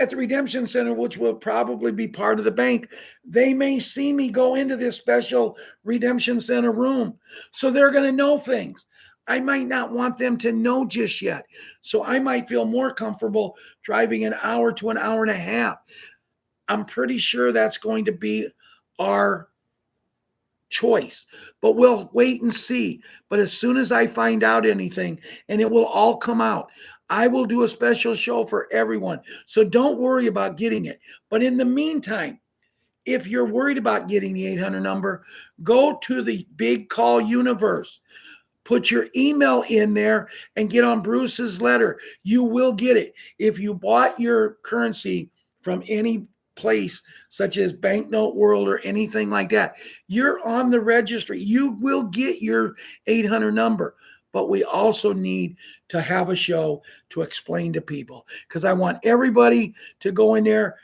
at the redemption center, which will probably be part of the bank, they may see me go into this special redemption center room. So they're going to know things. I might not want them to know just yet. So I might feel more comfortable driving an hour to an hour and a half. I'm pretty sure that's going to be our choice, but we'll wait and see. But as soon as I find out anything, and it will all come out, I will do a special show for everyone. So don't worry about getting it. But in the meantime, if you're worried about getting the 800 number, go to the Big Call Universe. Put your email in there and get on Bruce's letter. You will get it. If you bought your currency from any place such as Banknote World or anything like that, you're on the registry. You will get your 800 number. But we also need to have a show to explain to people, because I want everybody to go in there.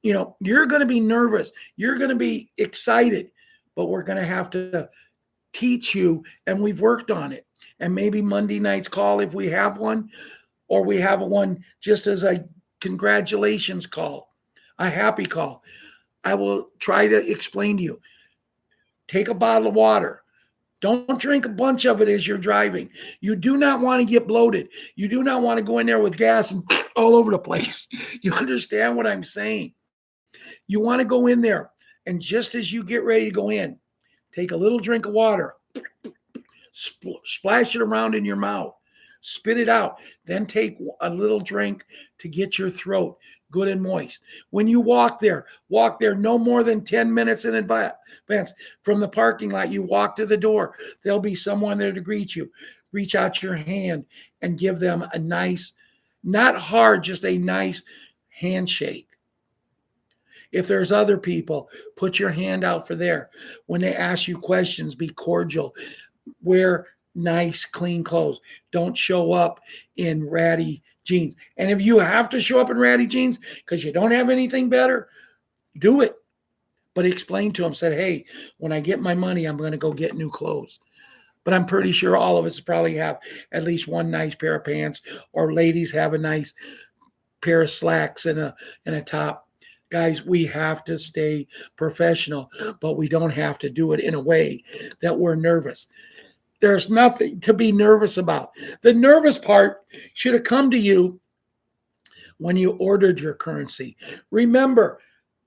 You're going to be nervous. You're going to be excited, but we're going to have to teach you, and we've worked on it. And maybe Monday night's call, if we have one, or we have one just as a congratulations call, a happy call, I will try to explain to you. Take a bottle of water. Don't drink a bunch of it as you're driving. You do not want to get bloated. You do not want to go in there with gas and all over the place. You understand what I'm saying? You want to go in there, and just as you get ready to go in, take a little drink of water, splash it around in your mouth, spit it out, then take a little drink to get your throat good and moist. When you walk there no more than 10 minutes in advance from the parking lot. You walk to the door, there'll be someone there to greet you. Reach out your hand and give them a nice, not hard, just a nice handshake. If there's other people, put your hand out for there. When they ask you questions, be cordial. Wear nice, clean clothes. Don't show up in ratty jeans. And if you have to show up in ratty jeans because you don't have anything better, do it. But explain to them, said, hey, when I get my money, I'm going to go get new clothes. But I'm pretty sure all of us probably have at least one nice pair of pants, or ladies have a nice pair of slacks and a top. Guys, we have to stay professional, but we don't have to do it in a way that we're nervous. There's nothing to be nervous about. The nervous part should have come to you when you ordered your currency. Remember,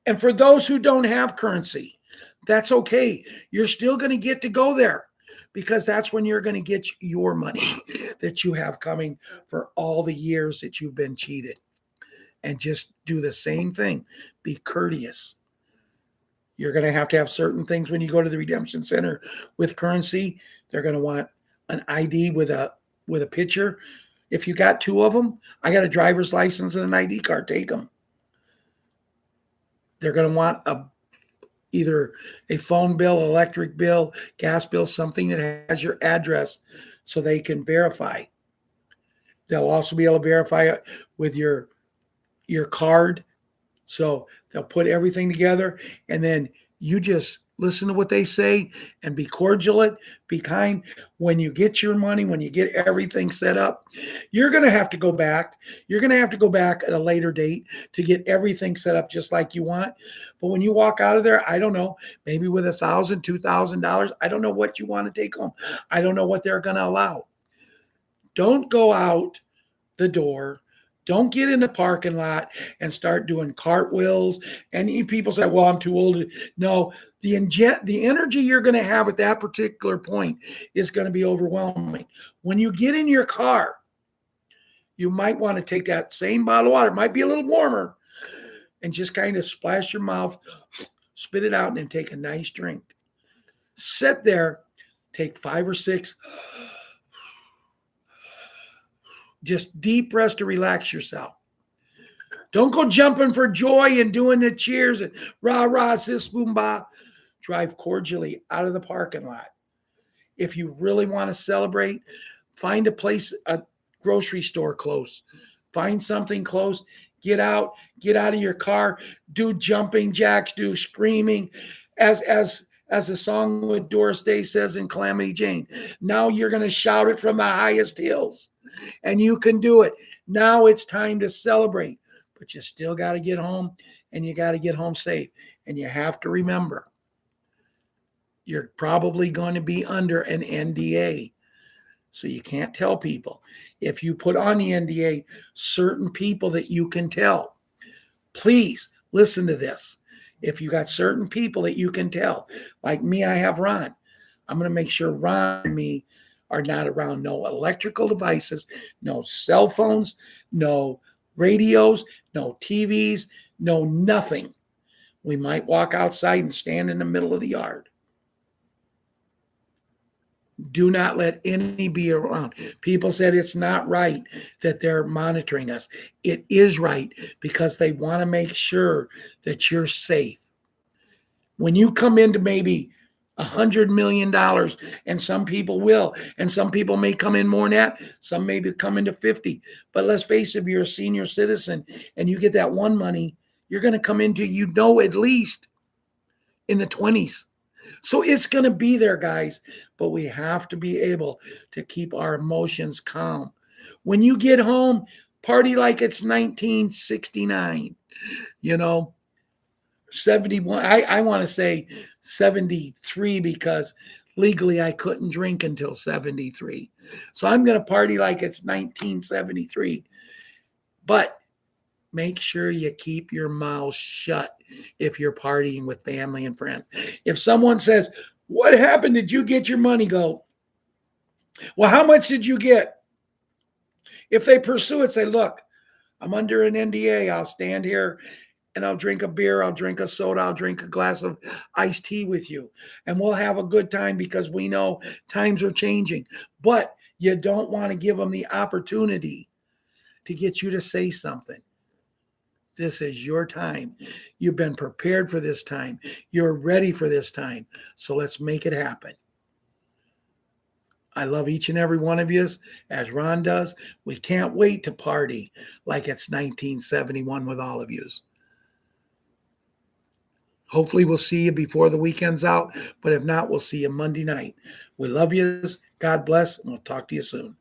and for those who don't have currency, that's okay. You're still going to get to go there, because that's when you're going to get your money that you have coming for all the years that you've been cheated. And just do the same thing. Be courteous. You're going to have certain things when you go to the redemption center with currency. They're going to want an ID with a picture. If you got two of them, I got a driver's license and an ID card. Take them. They're going to want either a phone bill, electric bill, gas bill, something that has your address so they can verify. They'll also be able to verify it with your card. So they'll put everything together, and then you just listen to what they say and be cordial, be kind. When you get your money, when you get everything set up, you're going to have to go back. You're going to have to go back at a later date to get everything set up just like you want. But when you walk out of there, I don't know, maybe with $1,000, $2,000, I don't know what you want to take home. I don't know what they're going to allow. Don't go out the door. Don't get in the parking lot and start doing cartwheels. And people say, well, I'm too old. No, the energy you're going to have at that particular point is going to be overwhelming. When you get in your car, you might want to take that same bottle of water. It might be a little warmer, and just kind of splash your mouth, spit it out, and then take a nice drink. Sit there, take 5 or 6 just deep breaths to relax yourself. Don't go jumping for joy and doing the cheers and rah, rah, sis, boom, bah. Drive cordially out of the parking lot. If you really want to celebrate, find a place, a grocery store close. Find something close. Get out of your car. Do jumping jacks. Do screaming. As the song with Doris Day says in Calamity Jane, now you're going to shout it from the highest hills. And you can do it. Now it's time to celebrate. But you still got to get home, and you got to get home safe. And you have to remember, you're probably going to be under an NDA. So you can't tell people. If you put on the NDA certain people that you can tell, please listen to this. If you got certain people that you can tell, like me, I have Ron. I'm going to make sure Ron and me are not around no electrical devices, no cell phones, no radios, no TVs, no nothing. We might walk outside and stand in the middle of the yard. Do not let any be around. People said it's not right that they're monitoring us. It is right because they want to make sure that you're safe. When you come into maybe $100 million, and some people will, and some people may come in more than that, some may come into 50. But let's face it, if you're a senior citizen and you get that one money, you're going to come into, at least in the 20s. So it's going to be there, guys, but we have to be able to keep our emotions calm. When you get home, party like it's 1969, 71. I want to say 73 because legally I couldn't drink until 73. So I'm going to party like it's 1973. But make sure you keep your mouth shut if you're partying with family and friends. If someone says, "What happened? Did you get your money?" Go, "Well, how much did you get?" If they pursue it, say, "Look, I'm under an NDA. I'll stand here and I'll drink a beer, I'll drink a soda, I'll drink a glass of iced tea with you. And we'll have a good time because we know times are changing." But you don't want to give them the opportunity to get you to say something. This is your time. You've been prepared for this time. You're ready for this time. So let's make it happen. I love each and every one of you, as Ron does. We can't wait to party like it's 1971 with all of you. Hopefully we'll see you before the weekend's out, but if not, we'll see you Monday night. We love you. God bless, and we'll talk to you soon.